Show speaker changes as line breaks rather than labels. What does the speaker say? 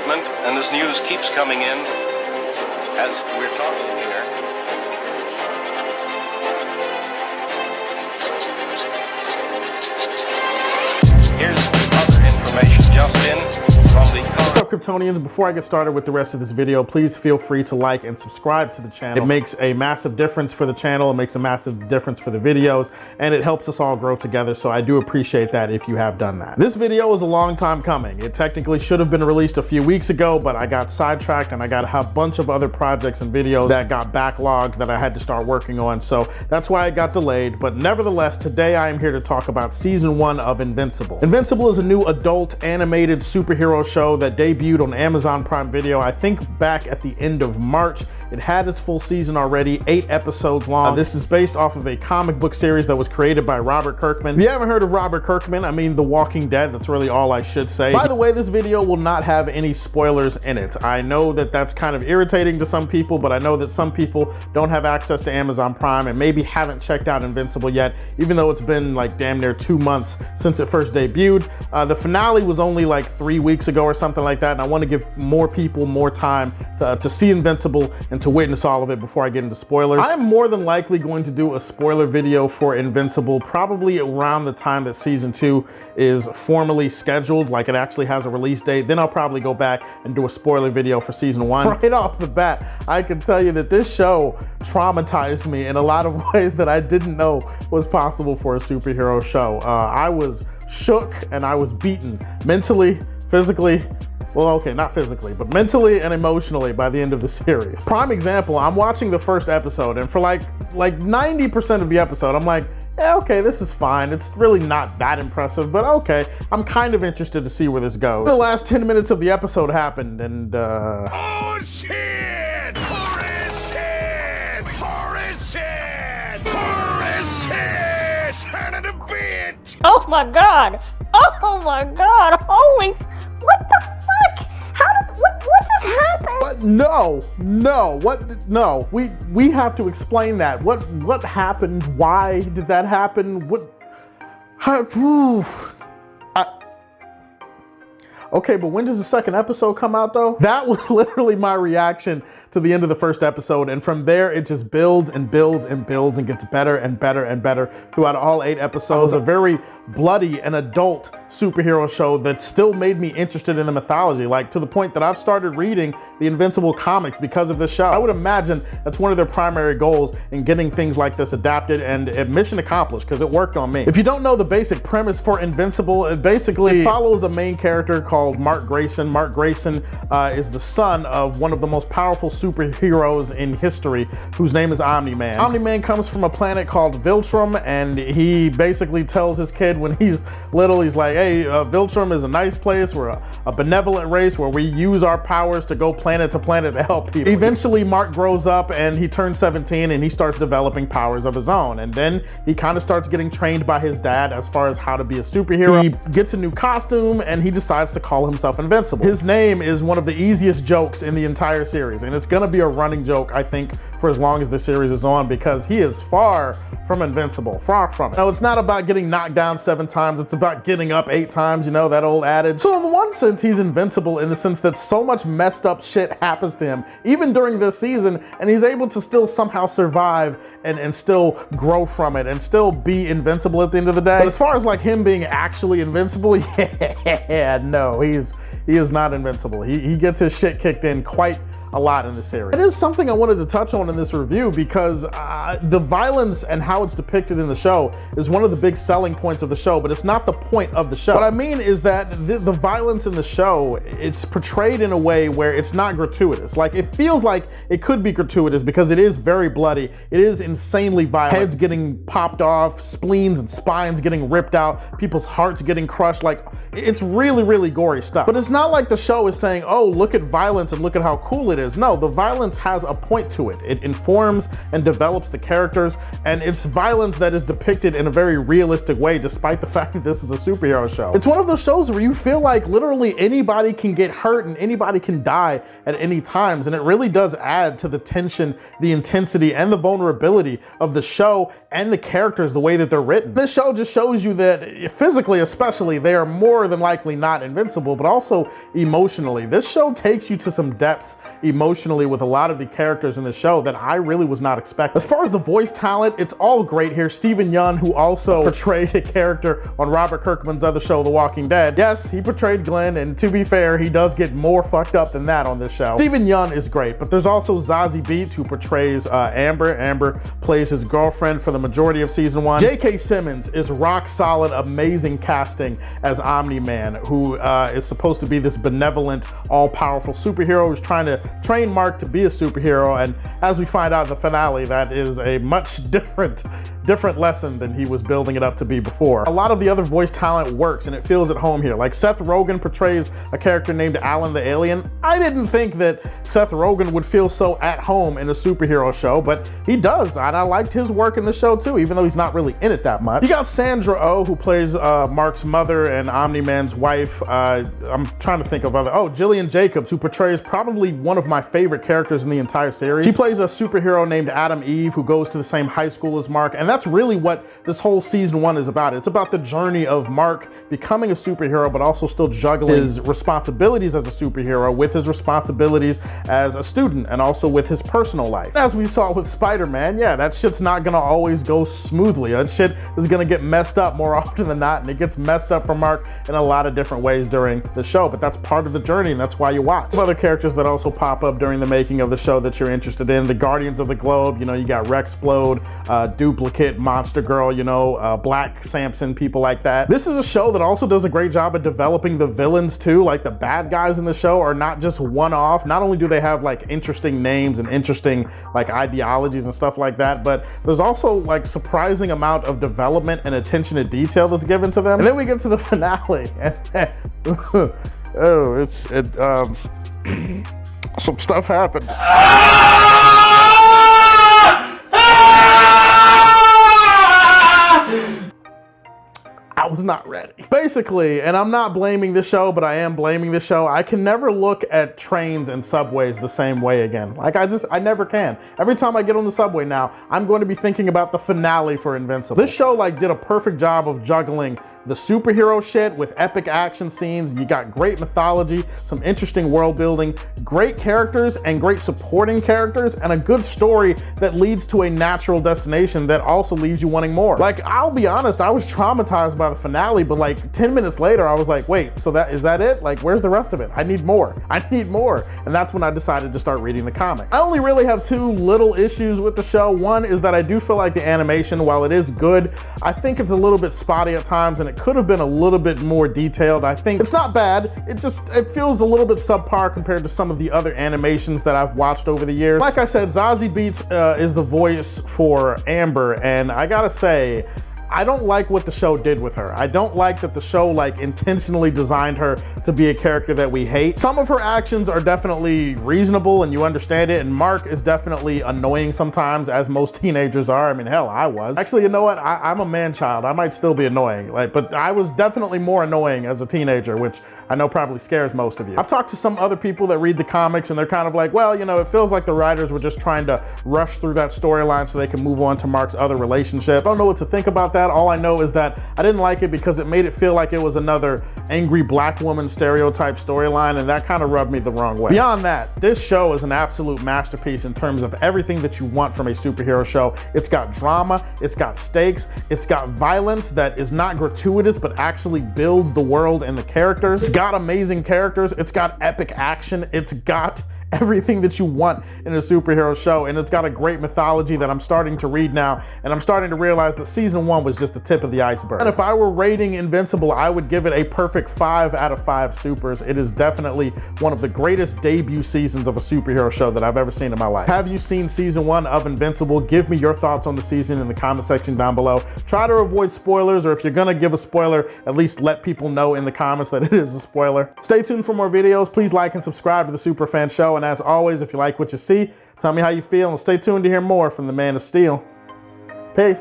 development, and this news keeps coming in as we're talking here. Here's other information just in from the...
What's up, Kryptonians? Before I get started with the rest of this video, please feel free to like and subscribe to the channel. It makes a massive difference for the channel, it makes a massive difference for the videos, and it helps us all grow together, so I do appreciate that if you have done that. This video is a long time coming. It technically should have been released a few weeks ago, but I got sidetracked and I got a bunch of other projects and videos that got backlogged that I had to start working on, so that's why it got delayed. But nevertheless, today I am here to talk about season 1 of Invincible. Invincible is a new adult animated superhero show that debuted on Amazon Prime Video, I think back at the end of March. It had its full season already, 8 episodes long. This is based off of a comic book series that was created by Robert Kirkman. If you haven't heard of Robert Kirkman, I mean The Walking Dead, that's really all I should say. By the way, this video will not have any spoilers in it. I know that that's kind of irritating to some people, but I know that some people don't have access to Amazon Prime and maybe haven't checked out Invincible yet, even though it's been like damn near 2 months since it first debuted. The finale was only like 3 weeks ago or something like that, and I want to give more people more time to see Invincible and to witness all of it before I get into spoilers. I'm more than likely going to do a spoiler video for Invincible probably around the time that season 2 is formally scheduled, like it actually has a release date. Then I'll probably go back and do a spoiler video for season 1. Right off the bat, I can tell you that this show traumatized me in a lot of ways that I didn't know was possible for a superhero show. I was shook and I was beaten mentally, physically. Well, okay, not physically, but mentally and emotionally by the end of the series. Prime example, I'm watching the first episode, and for like 90% of the episode, I'm like, yeah, okay, this is fine. It's really not that impressive, but okay, I'm kind of interested to see where this goes. The last 10 minutes of the episode happened, and
Oh shit! Holy shit! Holy shit! Holy shit! Son of a bitch!
Oh my god! Oh my god! Holy... What the fuck? What just happened?
What? No, what? No, we have to explain that. What happened? Why did that happen? Okay, but when does the second episode come out though? That was literally my reaction to the end of the first episode, and from there it just builds and builds and builds and gets better and better and better throughout all 8 episodes. A very bloody and adult superhero show that still made me interested in the mythology, like to the point that I've started reading the Invincible comics because of this show. I would imagine that's one of their primary goals in getting things like this adapted, and mission accomplished because it worked on me. If you don't know the basic premise for Invincible, it follows a main character called Mark Grayson. Mark Grayson is the son of one of the most powerful superheroes in history, whose name is Omni-Man. Omni-Man comes from a planet called Viltrum, and he basically tells his kid when he's little, he's like, hey, Viltrum is a nice place. We're a benevolent race where we use our powers to go planet to planet to help people. Eventually, Mark grows up and he turns 17 and he starts developing powers of his own. And then he kind of starts getting trained by his dad as far as how to be a superhero. He gets a new costume and he decides to call himself Invincible. His name is one of the easiest jokes in the entire series, and it's gonna be a running joke, I think, for as long as the series is on, because he is far from invincible, far from it. Now, it's not about getting knocked down 7 times, it's about getting up 8 times, you know, that old adage. So in one sense, he's invincible in the sense that so much messed up shit happens to him, even during this season, and he's able to still somehow survive and still grow from it and still be invincible at the end of the day. But as far as like him being actually invincible, yeah, no, he is not invincible. He gets his shit kicked in quite a lot in the series. It is something I wanted to touch on in this review because the violence and how it's depicted in the show is one of the big selling points of the show, but it's not the point of the show. What I mean is that the violence in the show, it's portrayed in a way where it's not gratuitous. Like, it feels like it could be gratuitous because it is very bloody. It is insanely violent. Heads getting popped off, spleens and spines getting ripped out, people's hearts getting crushed. Like, it's really, really gory stuff. But it's not like the show is saying, oh, look at violence and look at how cool it is. No, the violence has a point to it. It informs and develops the characters, and it's violence that is depicted in a very realistic way, despite the fact that this is a superhero show. It's one of those shows where you feel like literally anybody can get hurt and anybody can die at any times, and it really does add to the tension, the intensity, and the vulnerability of the show and the characters, the way that they're written. This show just shows you that physically, especially, they are more than likely not invincible. Invincible, but also emotionally. This show takes you to some depths emotionally with a lot of the characters in the show that I really was not expecting. As far as the voice talent, it's all great here. Steven Yeun, who also portrayed a character on Robert Kirkman's other show, The Walking Dead. Yes, he portrayed Glenn, and to be fair, he does get more fucked up than that on this show. Steven Yeun is great, but there's also Zazie Beetz, who portrays Amber. Amber plays his girlfriend for the majority of season 1. J.K. Simmons is rock solid, amazing casting as Omni-Man, who is supposed to be this benevolent, all-powerful superhero who's trying to train Mark to be a superhero, and as we find out in the finale, that is a much different lesson than he was building it up to be before. A lot of the other voice talent works and it feels at home here. Like Seth Rogen portrays a character named Alan the Alien. I didn't think that Seth Rogen would feel so at home in a superhero show, but he does, and I liked his work in the show too, even though he's not really in it that much. You got Sandra Oh, who plays Mark's mother and Omni-Man's wife. I'm trying to think of other, Jillian Jacobs, who portrays probably one of my favorite characters in the entire series. She plays a superhero named Adam Eve who goes to the same high school as Mark, and that's really what this whole season 1 is about. It's about the journey of Mark becoming a superhero, but also still juggling his responsibilities as a superhero with his responsibilities as a student and also with his personal life. As we saw with Spider-Man, yeah, that shit's not gonna always go smoothly. That shit is gonna get messed up more often than not, and it gets messed up for Mark in a lot of different ways during the show, but that's part of the journey and that's why you watch. Some other characters that also pop up during the making of the show that you're interested in: the Guardians of the Globe, you got Rexplode, Duplicate, Monster Girl, Black Samson, people like that. This is a show that also does a great job of developing the villains too. Like, the bad guys in the show are not just one-off. Not only do they have like interesting names and interesting like ideologies and stuff like that, but there's also like surprising amount of development and attention to detail that's given to them. And then we get to the finale and some stuff happened. I was not ready. Basically, and I'm not blaming the show, but I am blaming the show, I can never look at trains and subways the same way again. Like, I never can. Every time I get on the subway now, I'm going to be thinking about the finale for Invincible. This show like did a perfect job of juggling the superhero shit with epic action scenes. You got great mythology, some interesting world building, great characters and great supporting characters, and a good story that leads to a natural destination that also leaves you wanting more. Like, I'll be honest, I was traumatized by the finale, but like 10 minutes later, I was like, wait, so is that it? Like, where's the rest of it? I need more. I need more. And that's when I decided to start reading the comic. I only really have two little issues with the show. One is that I do feel like the animation, while it is good, I think it's a little bit spotty at times, and it could have been a little bit more detailed. I think it's not bad. It feels a little bit subpar compared to some of the other animations that I've watched over the years. Like I said, Zazie Beetz is the voice for Amber, and I gotta say, I don't like what the show did with her. I don't like that the show like intentionally designed her to be a character that we hate. Some of her actions are definitely reasonable and you understand it, and Mark is definitely annoying sometimes, as most teenagers are. I mean, hell, I was. Actually, you know what? I'm a man child. I might still be annoying, but I was definitely more annoying as a teenager, which I know probably scares most of you. I've talked to some other people that read the comics and they're kind of like, well, it feels like the writers were just trying to rush through that storyline so they can move on to Mark's other relationships. I don't know what to think about that. All I know is that I didn't like it because it made it feel like it was another angry black woman stereotype storyline, and that kind of rubbed me the wrong way. Beyond that, this show is an absolute masterpiece in terms of everything that you want from a superhero show. It's got drama, it's got stakes, it's got violence that is not gratuitous but actually builds the world and the characters. It's got amazing characters, it's got epic action, it's got everything that you want in a superhero show, and it's got a great mythology that I'm starting to read now, and I'm starting to realize that season 1 was just the tip of the iceberg. And if I were rating Invincible, I would give it a perfect 5 out of 5 supers. It is definitely one of the greatest debut seasons of a superhero show that I've ever seen in my life. Have you seen season 1 of Invincible? Give me your thoughts on the season in the comment section down below. Try to avoid spoilers, or if you're gonna give a spoiler, at least let people know in the comments that it is a spoiler. Stay tuned for more videos. Please like and subscribe to the Superfan Show, and as always, if you like what you see, tell me how you feel, and stay tuned to hear more from the Man of Steel. Peace.